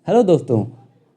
Hello दोस्तों,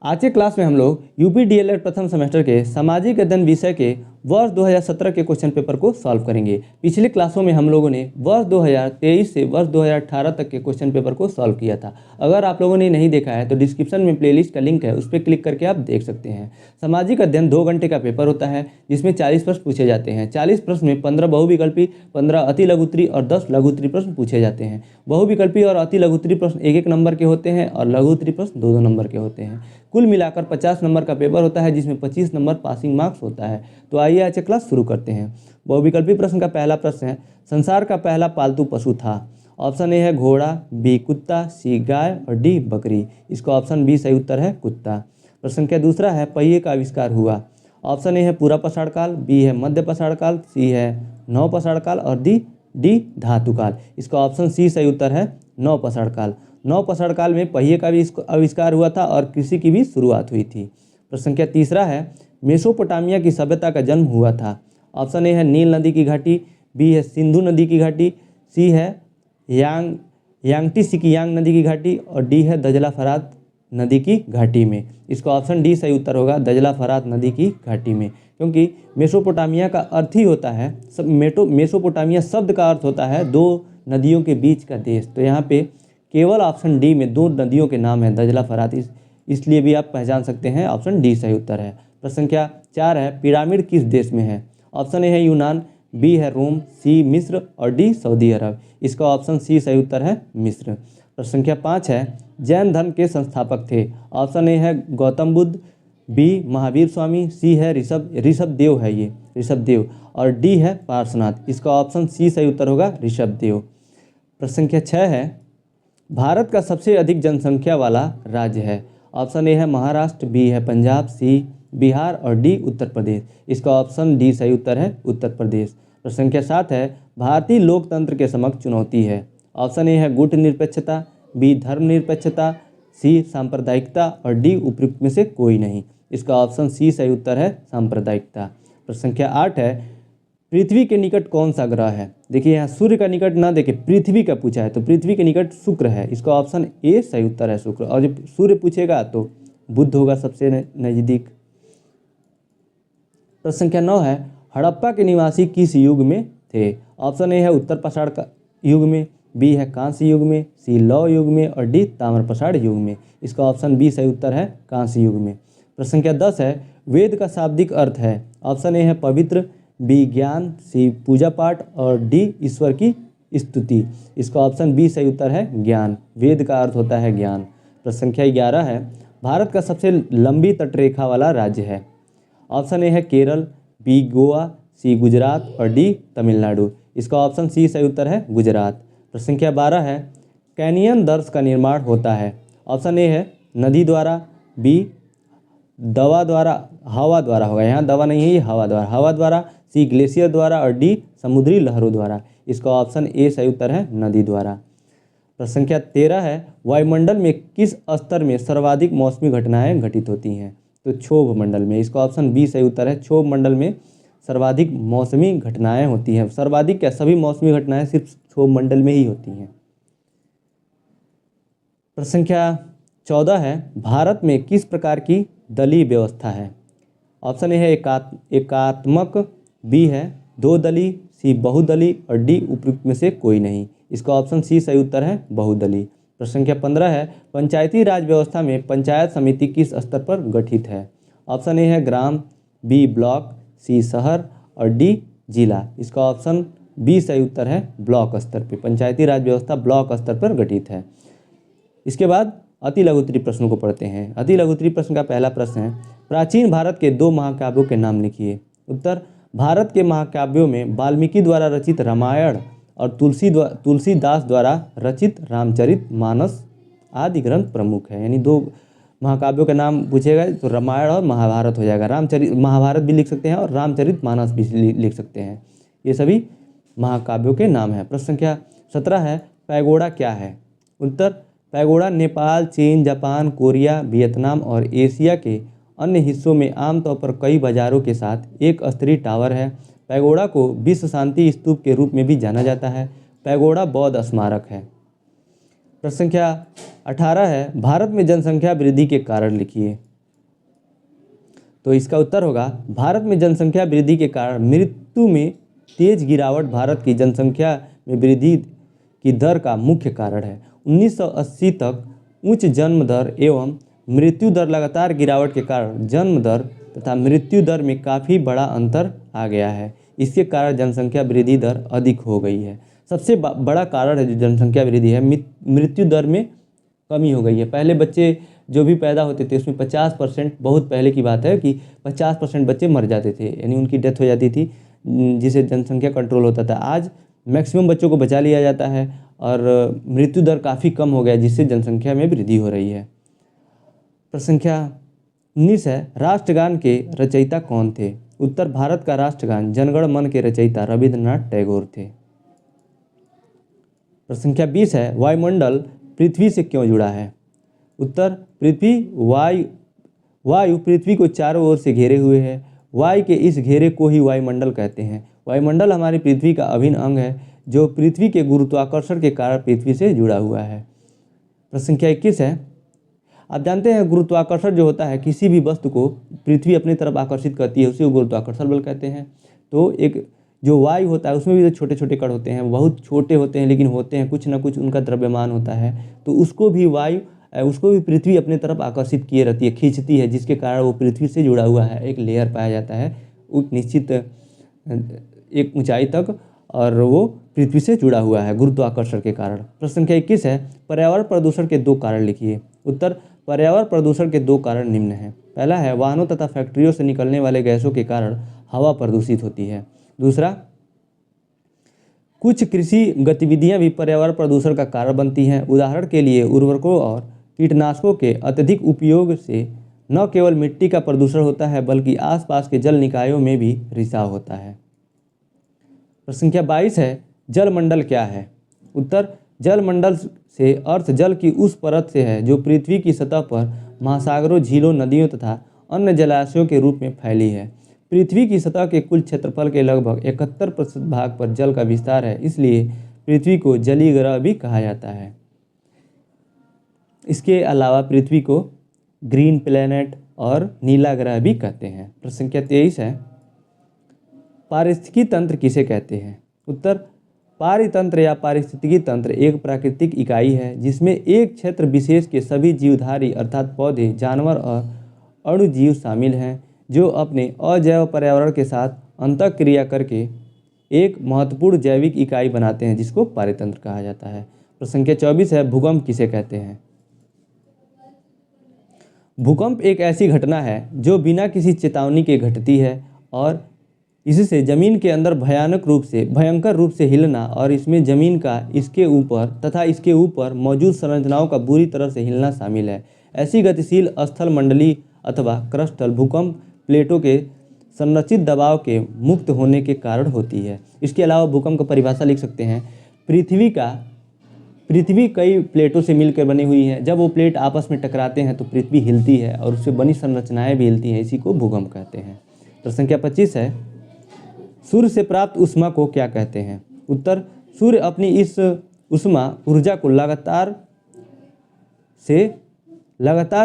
आज के क्लास में हम लोग यूपी डीएलएड प्रथम सेमेस्टर के सामाजिक अध्ययन विषय के वर्ष 2017 के क्वेश्चन पेपर को सॉल्व करेंगे। पिछले क्लासों में हम लोगों ने वर्ष 2023 से वर्ष 2018 तक के क्वेश्चन पेपर को सॉल्व किया था। अगर आप लोगों ने नहीं देखा है तो डिस्क्रिप्शन में प्लेलिस्ट का लिंक है, उस पर क्लिक करके आप देख सकते हैं। सामाजिक अध्ययन 2 घंटे का पेपर होता है जिसमें 40 प्रश्न पूछे जाते हैं। 40 प्रश्न में 15 बहुविकल्पी, 15 अति लघुत्तरी और 10 लघुत्तरी प्रश्न पूछे जाते हैं। बहुविकल्पी और अति लघुत्तरी प्रश्न 1-1 नंबर के होते हैं और लघुत्तरी प्रश्न 2-2 नंबर के होते हैं। कुल मिलाकर 50 नंबर का पेपर होता है जिसमें 25 नंबर पासिंग मार्क्स होता है। तो आइए आज क्लास शुरू करते हैं। बहुविकल्पी प्रश्न का पहला प्रश्न है, संसार का पहला पालतू पशु था। ऑप्शन ए है घोड़ा, बी कुत्ता, सी गाय और डी बकरी। इसका ऑप्शन बी सही उत्तर है कुत्ता। प्रश्न संख्या दूसरा है, पहिए का आविष्कार हुआ। ऑप्शन ए है पूरा पषाण काल, बी है मध्य पषाण काल, सी है नव पषाण काल और डी धातु काल। इसका ऑप्शन सी सही उत्तर है नव पषाण काल। नव पषाण काल में पहिए का भी आविष्कार हुआ था और कृषि की भी शुरुआत हुई थी। प्रश्न संख्या तीसरा है, मेसोपोटामिया की सभ्यता का जन्म हुआ था। ऑप्शन ए है नील नदी की घाटी, बी है सिंधु नदी की घाटी, सी है यांगटी सिकियांग नदी की घाटी और डी है दजला फरात नदी की घाटी में। इसका ऑप्शन डी सही उत्तर होगा दजला फरात नदी की घाटी में, क्योंकि मेसोपोटामिया का अर्थ ही होता है मेसोपोटामिया शब्द का अर्थ होता है 2 नदियों के बीच का देश। तो यहाँ पे केवल ऑप्शन डी में 2 नदियों के नाम है दजला फरात, इसलिए भी आप पहचान सकते हैं ऑप्शन डी सही उत्तर है। प्रश्न संख्या 4 है, पिरामिड किस देश में है। ऑप्शन ए है यूनान, बी है रोम, सी मिस्र और डी सऊदी अरब। इसका ऑप्शन सी सही उत्तर है मिस्र। प्रश्न संख्या 5 है, जैन धर्म के संस्थापक थे। ऑप्शन ए है गौतम बुद्ध, बी महावीर स्वामी, सी है ऋषभ देव है ये ऋषभ देव और डी है पार्श्वनाथ। इसका ऑप्शन सी सही उत्तर होगा ऋषभ देव। प्रश्न संख्या 6 है, भारत का सबसे अधिक जनसंख्या वाला राज्य है। ऑप्शन ए है महाराष्ट्र, बी है पंजाब, सी बिहार और डी उत्तर प्रदेश। इसका ऑप्शन डी सही उत्तर है उत्तर प्रदेश। प्रश्न संख्या 7 है, भारतीय लोकतंत्र के समक्ष चुनौती है। ऑप्शन ए है गुट निरपेक्षता, बी धर्मनिरपेक्षता, सी सांप्रदायिकता और डी उपयुक्त में से कोई नहीं। इसका ऑप्शन सी सही उत्तर है सांप्रदायिकता। प्रश्न संख्या 8 है, पृथ्वी के निकट कौन सा ग्रह है। देखिए यहाँ सूर्य का निकट ना देखे पृथ्वी का पूछा है, तो पृथ्वी के निकट शुक्र है। इसका ऑप्शन ए सही उत्तर है शुक्र। और जब सूर्य पूछेगा तो बुध होगा सबसे नज़दीक। प्रश्न संख्या 9 है, हड़प्पा के निवासी किस युग में थे। ऑप्शन ए है उत्तर पषाण युग में, बी है कांस्य युग में, सी लौह युग में और डी ताम्रपषाण युग में। इसका ऑप्शन बी सही उत्तर है कांस्य युग में। प्रश्न संख्या 10 है, वेद का शाब्दिक अर्थ है। ऑप्शन ए है पवित्र, बी ज्ञान, सी पूजा पाठ और डी ईश्वर की स्तुति। इसका ऑप्शन बी सही उत्तर है ज्ञान। वेद का अर्थ होता है ज्ञान। प्रश्न संख्या 11 है, भारत का सबसे लंबी तटरेखा वाला राज्य है। ऑप्शन ए है केरल, बी गोवा, सी गुजरात और डी तमिलनाडु। इसका ऑप्शन सी सही उत्तर है गुजरात। प्रश्न संख्या 12 है, कैनियन दर्श का निर्माण होता है। ऑप्शन ए है नदी द्वारा, बी दवा द्वारा, हवा द्वारा होगा, यहाँ दवा नहीं है ये हवा द्वारा, सी ग्लेशियर द्वारा और डी समुद्री लहरों द्वारा। इसका ऑप्शन ए सही उत्तर है नदी द्वारा। प्रश्न संख्या 13 है, वायुमंडल में किस स्तर में सर्वाधिक मौसमी घटनाएं घटित होती हैं। तो क्षोभ मंडल में। इसका ऑप्शन बी सही उत्तर है क्षोभ मंडल में सर्वाधिक मौसमी घटनाएं होती हैं। सर्वाधिक क्या, सभी मौसमी घटनाएं सिर्फ क्षोभ मंडल में ही होती हैं। प्रश्न संख्या 14 है, भारत में किस प्रकार की दलीय व्यवस्था है। ऑप्शन ए है एकात्मक, बी है 2 दली, सी बहुदली और डी उपयुक्त में से कोई नहीं। इसका ऑप्शन सी सही उत्तर है बहुदली। प्रश्न संख्या 15 है, पंचायती राज व्यवस्था में पंचायत समिति किस स्तर पर गठित है। ऑप्शन ए है ग्राम, बी ब्लॉक, सी शहर और डी जिला। इसका ऑप्शन बी सही उत्तर है ब्लॉक स्तर पर। पंचायती राज व्यवस्था ब्लॉक स्तर पर गठित है। इसके बाद अति लघुत्तरी प्रश्नों को पढ़ते हैं। अति लघुत्तरी प्रश्न का पहला प्रश्न है, प्राचीन भारत के 2 महाकाव्यों के नाम लिखिए। उत्तर, भारत के महाकाव्यों में वाल्मीकि द्वारा रचित रामायण और तुलसीदास द्वारा रचित रामचरितमानस आदि ग्रंथ प्रमुख है। यानी 2 महाकाव्यों के नाम पूछेगा तो रामायण और महाभारत हो जाएगा। महाभारत भी लिख सकते हैं और रामचरितमानस भी लिख सकते हैं। ये सभी महाकाव्यों के नाम हैं। प्रश्न संख्या 17 है, पैगोडा क्या है। उत्तर, पैगोडा नेपाल, चीन, जापान, कोरिया, वियतनाम और एशिया के अन्य हिस्सों में आमतौर पर कई बाजारों के साथ एक स्तरीय टावर है। पैगोडा को विश्व शांति स्तूप के रूप में भी जाना जाता है। पैगोडा बौद्ध स्मारक है। प्रश्न संख्या 18 है, भारत में जनसंख्या वृद्धि के कारण लिखिए। तो इसका उत्तर होगा, भारत में जनसंख्या वृद्धि के कारण मृत्यु में तेज गिरावट भारत की जनसंख्या में वृद्धि की दर का मुख्य कारण है। 1980 तक उच्च जन्म दर एवं मृत्यु दर लगातार गिरावट के कारण जन्म दर तथा मृत्यु दर में काफ़ी बड़ा अंतर आ गया है। इसके कारण जनसंख्या वृद्धि दर अधिक हो गई है। सबसे बड़ा कारण है जो जनसंख्या वृद्धि है, मृत्यु दर में कमी हो गई है। पहले बच्चे जो भी पैदा होते थे उसमें 50%, बहुत पहले की बात है कि 50% बच्चे मर जाते थे, यानी उनकी डेथ हो जाती थी, जिससे जनसंख्या कंट्रोल होता था। आज मैक्सिमम बच्चों को बचा लिया जाता है और मृत्यु दर काफ़ी कम हो गया, जिससे जनसंख्या में वृद्धि हो रही है। प्रश्न संख्या 19 है, राष्ट्रगान के रचयिता कौन थे? उत्तर, भारत का राष्ट्रगान जनगण मन के रचयिता रविंद्रनाथ टैगोर थे। प्रश्न संख्या 20 है, वायुमंडल पृथ्वी से क्यों जुड़ा है? उत्तर, वायु पृथ्वी को चारों ओर से घेरे हुए है। वायु के इस घेरे को ही वायुमंडल कहते हैं। वायुमंडल हमारी पृथ्वी का अभिन्न अंग है जो पृथ्वी के गुरुत्वाकर्षण के कारण पृथ्वी से जुड़ा हुआ है। प्रश्न संख्या 21 है, आप जानते हैं गुरुत्वाकर्षण जो होता है, किसी भी वस्तु को पृथ्वी अपनी तरफ आकर्षित करती है, उसी को गुरुत्वाकर्षण बल कहते हैं। तो एक जो वायु होता है उसमें भी तो छोटे छोटे कण होते हैं, बहुत छोटे होते हैं लेकिन होते हैं, कुछ ना कुछ उनका द्रव्यमान होता है। तो उसको भी पृथ्वी अपने तरफ आकर्षित किए रहती है, खींचती है, जिसके कारण वो पृथ्वी से जुड़ा हुआ है। एक लेयर पाया जाता है एक निश्चित एक ऊंचाई तक, और वो पृथ्वी से जुड़ा हुआ है गुरुत्वाकर्षण के कारण। प्रश्न संख्या 21 है, पर्यावरण प्रदूषण के 2 कारण लिखिए। उत्तर, पर्यावरण प्रदूषण के 2 कारण निम्न हैं। पहला है, वाहनों तथा फैक्ट्रियों से निकलने वाले गैसों के कारण हवा प्रदूषित होती है। दूसरा, कुछ कृषि गतिविधियां भी पर्यावरण प्रदूषण का कारण बनती हैं। उदाहरण के लिए उर्वरकों और कीटनाशकों के अत्यधिक उपयोग से न केवल मिट्टी का प्रदूषण होता है बल्कि आसपास के जल निकायों में भी रिसाव होता है। प्रश्न संख्या 22 है, जलमंडल क्या है? उत्तर, जलमंडल से अर्थ जल की उस परत से है जो पृथ्वी की सतह पर महासागरों, झीलों, नदियों तथा अन्य जलाशयों के रूप में फैली है। पृथ्वी की सतह के कुल क्षेत्रफल के लगभग 71% भाग पर जल का विस्तार है, इसलिए पृथ्वी को जलीय ग्रह भी कहा जाता है। इसके अलावा पृथ्वी को ग्रीन प्लैनेट और नीला ग्रह भी कहते हैं। प्रश्न संख्या 23 है, पारिस्थितिकी तंत्र किसे कहते हैं? उत्तर, पारितंत्र या पारिस्थितिकी तंत्र एक प्राकृतिक इकाई है जिसमें एक क्षेत्र विशेष के सभी जीवधारी अर्थात पौधे, जानवर और अणुजीव शामिल हैं जो अपने अजैव पर्यावरण के साथ अंतःक्रिया करके एक महत्वपूर्ण जैविक इकाई बनाते हैं, जिसको पारितंत्र कहा जाता है। प्रश्न संख्या 24 है, भूकंप किसे कहते हैं? भूकंप एक ऐसी घटना है जो बिना किसी चेतावनी के घटती है और इससे जमीन के अंदर भयंकर रूप से हिलना और इसमें जमीन का इसके ऊपर तथा इसके ऊपर मौजूद संरचनाओं का बुरी तरह से हिलना शामिल है। ऐसी गतिशील स्थल मंडली अथवा क्रस्टल भूकंप प्लेटों के संरचित दबाव के मुक्त होने के कारण होती है। इसके अलावा भूकंप का परिभाषा लिख सकते हैं, पृथ्वी कई प्लेटों से मिलकर बनी हुई है। जब वो प्लेट आपस में टकराते हैं तो पृथ्वी हिलती है और उससे बनी संरचनाएं भी हिलती हैं, इसी को भूकंप कहते हैं। प्रश्न संख्या 25 है, सूर्य से प्राप्त ऊष्मा को क्या कहते हैं? उत्तर, सूर्य अपनी इस ऊष्मा ऊर्जा को लगातार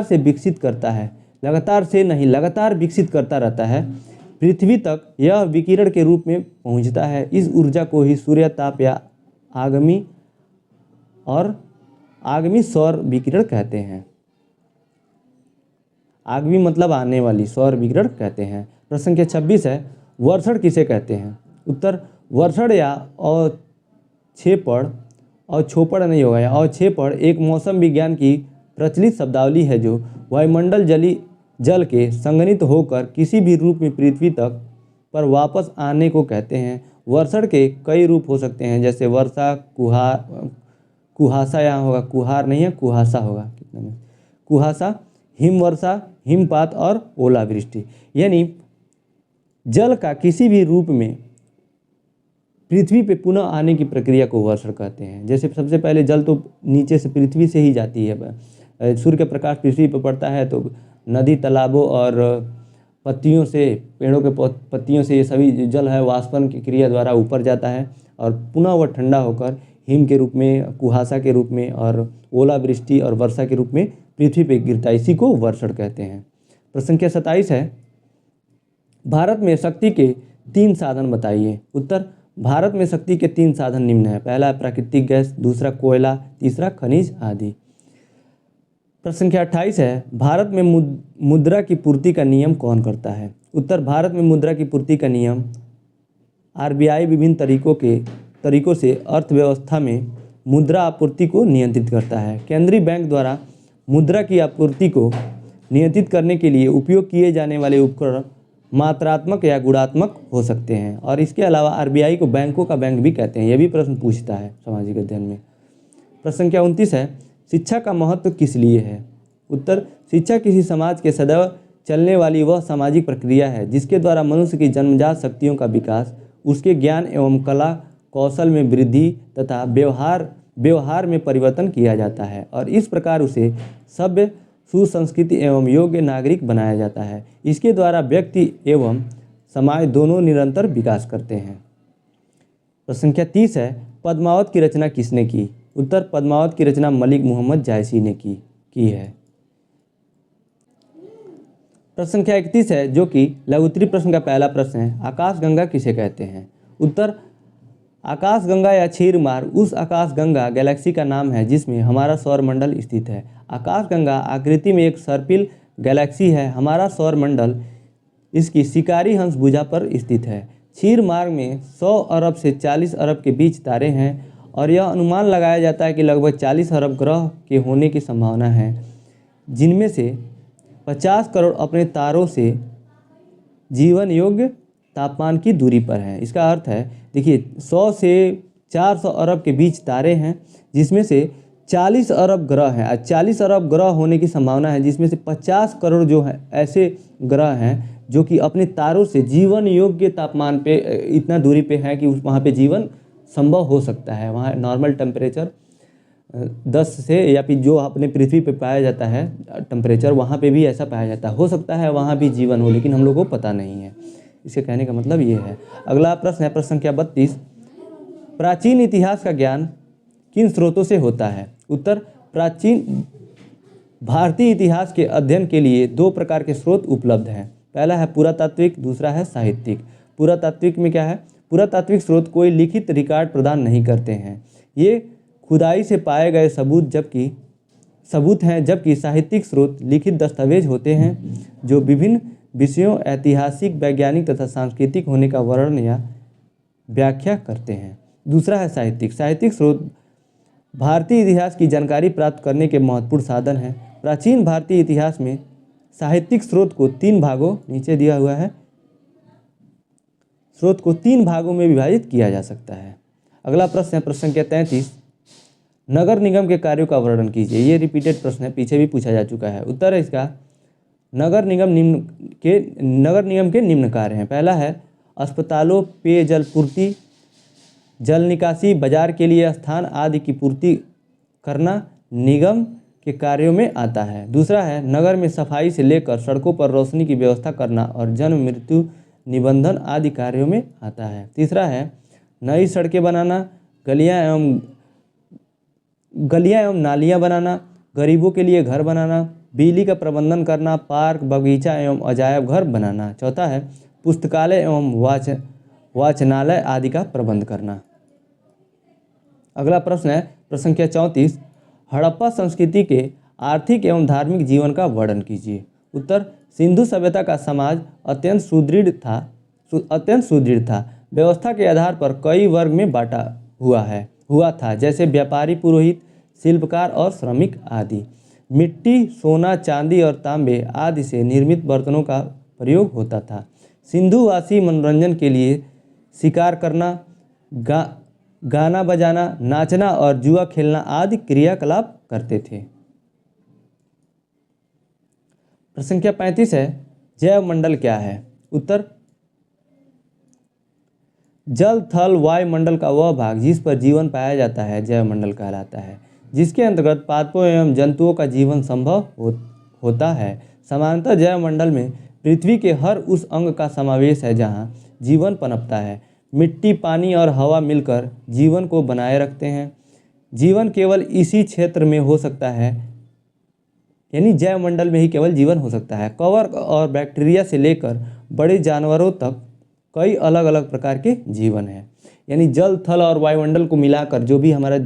से विकसित करता है, लगातार विकसित करता रहता है। पृथ्वी तक यह विकिरण के रूप में पहुंचता है। इस ऊर्जा को ही सूर्य ताप या आगमी सौर विकिरण कहते हैं। आगमी मतलब आने वाली, सौर विकिरण कहते हैं। प्रश्न संख्या 26 है, वर्षण किसे कहते हैं? उत्तर, वर्षण या अवक्षेपण एक मौसम विज्ञान की प्रचलित शब्दावली है जो वायुमंडल जल के संघनित होकर किसी भी रूप में पृथ्वी तक पर वापस आने को कहते हैं। वर्षण के कई रूप हो सकते हैं, जैसे वर्षा, कुहासा, यहाँ होगा कुहार नहीं है, कुहासा होगा, कितने में कुहासा, हिमवर्षा, हिमपात और ओलावृष्टि। यानी जल का किसी भी रूप में पृथ्वी पे पुनः आने की प्रक्रिया को वर्षण कहते हैं। जैसे सबसे पहले जल तो नीचे से पृथ्वी से ही जाती है, सूर्य का प्रकाश पृथ्वी पर पड़ता है तो नदी, तालाबों और पत्तियों से, पेड़ों के पत्तियों से ये सभी जल है वाष्पन की क्रिया द्वारा ऊपर जाता है और पुनः वह ठंडा होकर हिम के रूप में, कुहासा के रूप में और ओलावृष्टि और वर्षा के रूप में पृथ्वी पर गिरता है। इसी को वर्षण कहते हैं। प्रश्न संख्या 27 है, भारत में शक्ति के 3 साधन बताइए। उत्तर, भारत में शक्ति के 3 साधन निम्न है। पहला है प्राकृतिक गैस, दूसरा कोयला, तीसरा खनिज आदि। प्रश्न संख्या 28 है, भारत में मुद्रा की पूर्ति का नियम कौन करता है। उत्तर, भारत में मुद्रा की पूर्ति का नियम आरबीआई विभिन्न तरीकों से अर्थव्यवस्था में मुद्रा आपूर्ति को नियंत्रित करता है। केंद्रीय बैंक द्वारा मुद्रा की आपूर्ति को नियंत्रित करने के लिए उपयोग किए जाने वाले उपकरण मात्रात्मक या गुणात्मक हो सकते हैं। और इसके अलावा आरबीआई को बैंकों का बैंक भी कहते हैं। यह भी प्रश्न पूछता है सामाजिक अध्ययन में। प्रश्न संख्या 29 है, शिक्षा का महत्व किस लिए है। उत्तर, शिक्षा किसी समाज के सदैव चलने वाली वह सामाजिक प्रक्रिया है जिसके द्वारा मनुष्य की जन्मजात शक्तियों का विकास, उसके ज्ञान एवं कला कौशल में वृद्धि तथा व्यवहार में परिवर्तन किया जाता है और इस प्रकार उसे सभ्य, सुसंस्कृति एवं योग्य नागरिक बनाया जाता है। इसके द्वारा व्यक्ति एवं समाज दोनों निरंतर विकास करते हैं। प्रश्न संख्या 30 है, पद्मावत की रचना किसने की। उत्तर, पद्मावत की रचना मलिक मोहम्मद जायसी ने की है। प्रश्न संख्या 31 है, जो कि लघुत्तरीय प्रश्न का पहला प्रश्न है, आकाशगंगा किसे कहते हैं। उत्तर, आकाशगंगा या क्षीरमार्ग उस आकाशगंगा गैलेक्सी का नाम है जिसमें हमारा सौरमंडल स्थित है। आकाशगंगा आकृति में एक सर्पिल गैलेक्सी है। हमारा सौरमंडल इसकी शिकारी हंस भुजा पर स्थित है। क्षीरमार्ग में 100 अरब से 40 अरब के बीच तारे हैं और यह अनुमान लगाया जाता है कि लगभग 40 अरब ग्रह के होने की संभावना है, जिनमें से 50 करोड़ अपने तारों से जीवन योग्य तापमान की दूरी पर हैं। इसका अर्थ है, देखिए 100 से 400 अरब के बीच तारे हैं जिसमें से 40 अरब ग्रह हैं। 40 अरब ग्रह होने की संभावना है जिसमें से 50 करोड़ जो है ऐसे ग्रह हैं जो कि अपने तारों से जीवन योग्य तापमान पे इतना दूरी पे है कि वहाँ पे जीवन संभव हो सकता है। वहाँ नॉर्मल टेम्परेचर 10 से या फिर जो अपने पृथ्वी पे पाया जाता है टेम्परेचर, वहाँ पे भी ऐसा पाया जाता है। हो सकता है वहाँ भी जीवन हो, लेकिन हम लोग को पता नहीं है। इसके कहने का मतलब ये है। अगला प्रश्न है प्रश्न संख्या 32, प्राचीन इतिहास का ज्ञान किन स्रोतों से होता है। उत्तर, प्राचीन भारतीय इतिहास के अध्ययन के लिए 2 प्रकार के स्रोत उपलब्ध हैं। पहला है पुरातात्विक, दूसरा है साहित्यिक। पुरातात्विक में क्या है, पुरातात्विक स्रोत कोई लिखित रिकॉर्ड प्रदान नहीं करते हैं, ये खुदाई से पाए गए सबूत हैं, जबकि साहित्यिक स्रोत लिखित दस्तावेज होते हैं जो विभिन्न विषयों ऐतिहासिक, वैज्ञानिक तथा सांस्कृतिक होने का वर्णन या व्याख्या करते हैं। दूसरा है साहित्यिक। साहित्यिक स्रोत भारतीय इतिहास की जानकारी प्राप्त करने के महत्वपूर्ण साधन हैं। प्राचीन भारतीय इतिहास में साहित्यिक स्रोत को 3 भागों, नीचे दिया हुआ है, स्रोत को 3 भागों में विभाजित किया जा सकता है। अगला प्रश्न है प्रश्न संख्या 33, नगर निगम के कार्यों का वर्णन कीजिए। ये रिपीटेड प्रश्न है, पीछे भी पूछा जा चुका है। उत्तर है इसका, नगर निगम के निम्न कार्य हैं। पहला है अस्पतालों, पेयजल पूर्ति, जल निकासी, बाजार के लिए स्थान आदि की पूर्ति करना निगम के कार्यों में आता है। दूसरा है नगर में सफाई से लेकर सड़कों पर रोशनी की व्यवस्था करना और जन्म मृत्यु निबंधन आदि कार्यों में आता है। तीसरा है नई सड़कें बनाना, गलियां एवं नालियां बनाना, गरीबों के लिए घर बनाना, बिजली का प्रबंधन करना, पार्क, बगीचा एवं अजायब घर बनाना। चौथा है पुस्तकालय एवं वाचनालय आदि का प्रबंध करना। अगला प्रश्न है प्रश्न संख्या 34, हड़प्पा संस्कृति के आर्थिक एवं धार्मिक जीवन का वर्णन कीजिए। उत्तर, सिंधु सभ्यता का समाज अत्यंत सुदृढ़ था। व्यवस्था के आधार पर कई वर्ग में बांटा हुआ था, जैसे व्यापारी, पुरोहित, शिल्पकार और श्रमिक आदि। मिट्टी, सोना, चांदी और तांबे आदि से निर्मित बर्तनों का प्रयोग होता था। सिंधुवासी मनोरंजन के लिए शिकार करना, गाना बजाना, नाचना और जुआ खेलना आदि क्रियाकलाप करते थे। प्रश्न संख्या 35 है, जैवमंडल क्या है। उत्तर, जल, थल, वायुमंडल का वह भाग जिस पर जीवन पाया जाता है जैवमंडल कहलाता है, जिसके अंतर्गत पादपों एवं जंतुओं का जीवन संभव होता है। सामान्यतः जैवमंडल में पृथ्वी के हर उस अंग का समावेश है जहाँ जीवन पनपता है। मिट्टी, पानी और हवा मिलकर जीवन को बनाए रखते हैं। जीवन केवल इसी क्षेत्र में हो सकता है, यानी जैवमंडल में ही केवल जीवन हो सकता है। कवक और बैक्टीरिया से लेकर बड़े जानवरों तक कई अलग अलग प्रकार के जीवन हैं। यानी जल, थल और वायुमंडल को मिलाकर जो भी हमारा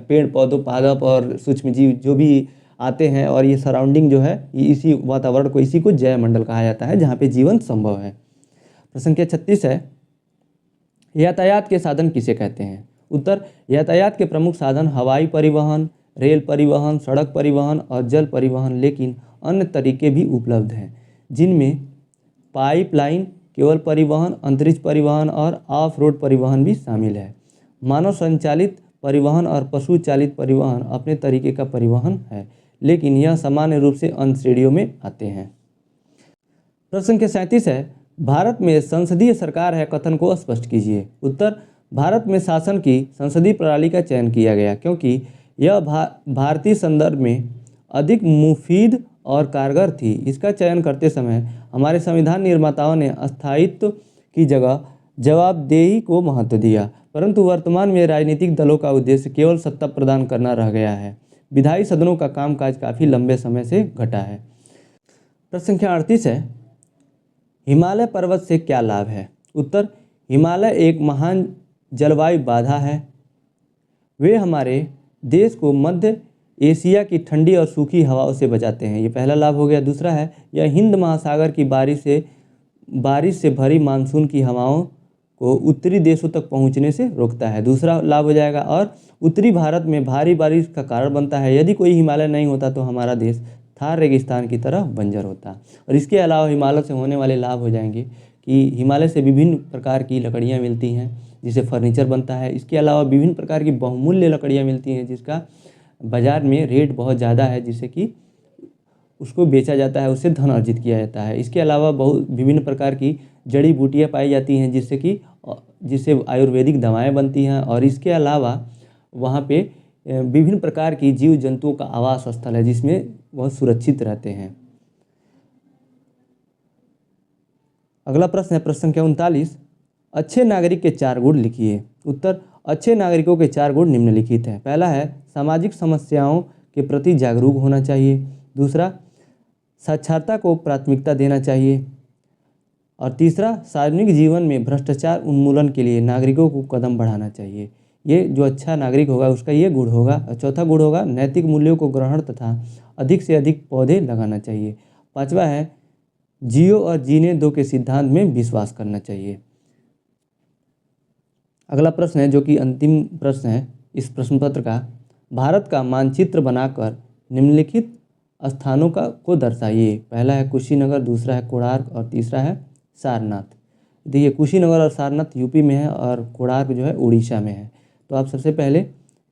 पेड़ पौधों, पादप और सूक्ष्म जीव जो भी आते हैं, और ये सराउंडिंग जो है, इसी वातावरण को, इसी को जैवमंडल कहा जाता है, जहाँ पे जीवन संभव है। प्रश्न संख्या 36 है, यातायात के साधन किसे कहते हैं? उत्तर, यातायात के प्रमुख साधन हवाई परिवहन, रेल परिवहन, सड़क परिवहन और जल परिवहन, लेकिन अन्य तरीके भी उपलब्ध हैं, जिनमें पाइपलाइन, केवल परिवहन, अंतरिक्ष परिवहन और ऑफ रोड परिवहन भी शामिल है। मानव संचालित परिवहन और पशु चालित परिवहन अपने तरीके का परिवहन है, लेकिन यह सामान्य रूप से अन्य श्रेणियों में आते हैं। प्रश्न संख्या 37 है, भारत में संसदीय सरकार है कथन को स्पष्ट कीजिए। उत्तर, भारत में शासन की संसदीय प्रणाली का चयन किया गया क्योंकि यह भारतीय संदर्भ में अधिक मुफीद और कारगर थी। इसका चयन करते समय हमारे संविधान निर्माताओं ने स्थायित्व की जगह जवाबदेही को महत्व दिया, परंतु वर्तमान में राजनीतिक दलों का उद्देश्य केवल सत्ता प्रदान करना रह गया है। विधायी सदनों का कामकाज काफ़ी लंबे समय से घटा है। प्रश्न संख्या 38 है, हिमालय पर्वत से क्या लाभ है? उत्तर, हिमालय एक महान जलवायु बाधा है। वे हमारे देश को मध्य एशिया की ठंडी और सूखी हवाओं से बचाते हैं, ये पहला लाभ हो गया। दूसरा है, यह हिंद महासागर की बारिश से भरी मानसून की हवाओं को उत्तरी देशों तक पहुंचने से रोकता है, दूसरा लाभ हो जाएगा। और उत्तरी भारत में भारी बारिश का कारण बनता है। यदि कोई हिमालय नहीं होता तो हमारा देश थार रेगिस्तान की तरह बंजर होता। और इसके अलावा हिमालय से होने वाले लाभ हो जाएंगे कि हिमालय से विभिन्न प्रकार की लकड़ियाँ मिलती हैं, जिससे फर्नीचर बनता है। इसके अलावा विभिन्न प्रकार की बहुमूल्य लकड़ियाँ मिलती हैं, जिसका बाज़ार में रेट बहुत ज़्यादा है, जिससे कि उसको बेचा जाता है, उससे धन अर्जित किया जाता है। इसके अलावा बहुत विभिन्न प्रकार की जड़ी बूटियाँ पाई जाती हैं, जिससे आयुर्वेदिक दवाएं बनती हैं। और इसके अलावा वहाँ पे विभिन्न प्रकार की जीव जंतुओं का आवास स्थल है, जिसमें वह सुरक्षित रहते हैं। अगला प्रश्न है प्रश्न संख्या 39, अच्छे नागरिक के 4 गुण लिखिए। उत्तर, अच्छे नागरिकों के 4 गुण निम्नलिखित हैं। पहला है, सामाजिक समस्याओं के प्रति जागरूक होना चाहिए। दूसरा, साक्षरता को प्राथमिकता देना चाहिए। और तीसरा, सार्वजनिक जीवन में भ्रष्टाचार उन्मूलन के लिए नागरिकों को कदम बढ़ाना चाहिए। ये जो अच्छा नागरिक होगा उसका ये गुण होगा। और चौथा गुण होगा, नैतिक मूल्यों को ग्रहण तथा अधिक से अधिक पौधे लगाना चाहिए। पांचवा है, जियो और जीने दो के सिद्धांत में विश्वास करना चाहिए। अगला प्रश्न है, जो कि अंतिम प्रश्न है इस प्रश्न पत्र का, भारत का मानचित्र बनाकर निम्नलिखित स्थानों को दर्शाइए। पहला है कुशीनगर, दूसरा है कोणार्क और तीसरा है सारनाथ। देखिए, कुशीनगर और सारनाथ यूपी में है और कोणार्क जो है उड़ीसा में है। तो आप सबसे पहले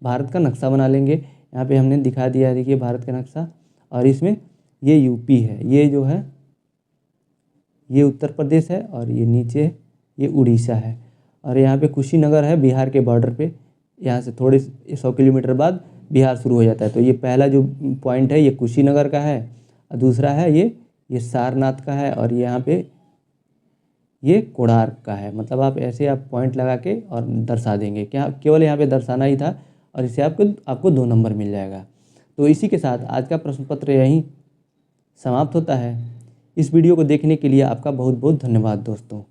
भारत का नक्शा बना लेंगे। यहाँ पे हमने दिखा दिया है, देखिए भारत का नक्शा, और इसमें ये यूपी है, ये जो है ये उत्तर प्रदेश है, और ये नीचे ये उड़ीसा है। और यहाँ पे कुशीनगर है बिहार के बॉर्डर पे, यहाँ से थोड़े 100 किलोमीटर बाद बिहार शुरू हो जाता है। तो ये पहला जो पॉइंट है ये कुशीनगर का है, और दूसरा है ये सारनाथ का है, और यहाँ पे ये कोणार्क का है। मतलब आप ऐसे आप पॉइंट लगा के और दर्शा देंगे, क्या केवल यहाँ पे दर्शाना ही था, और इससे आपको 2 नंबर मिल जाएगा। तो इसी के साथ आज का प्रश्न पत्र यहीं समाप्त होता है। इस वीडियो को देखने के लिए आपका बहुत बहुत धन्यवाद दोस्तों।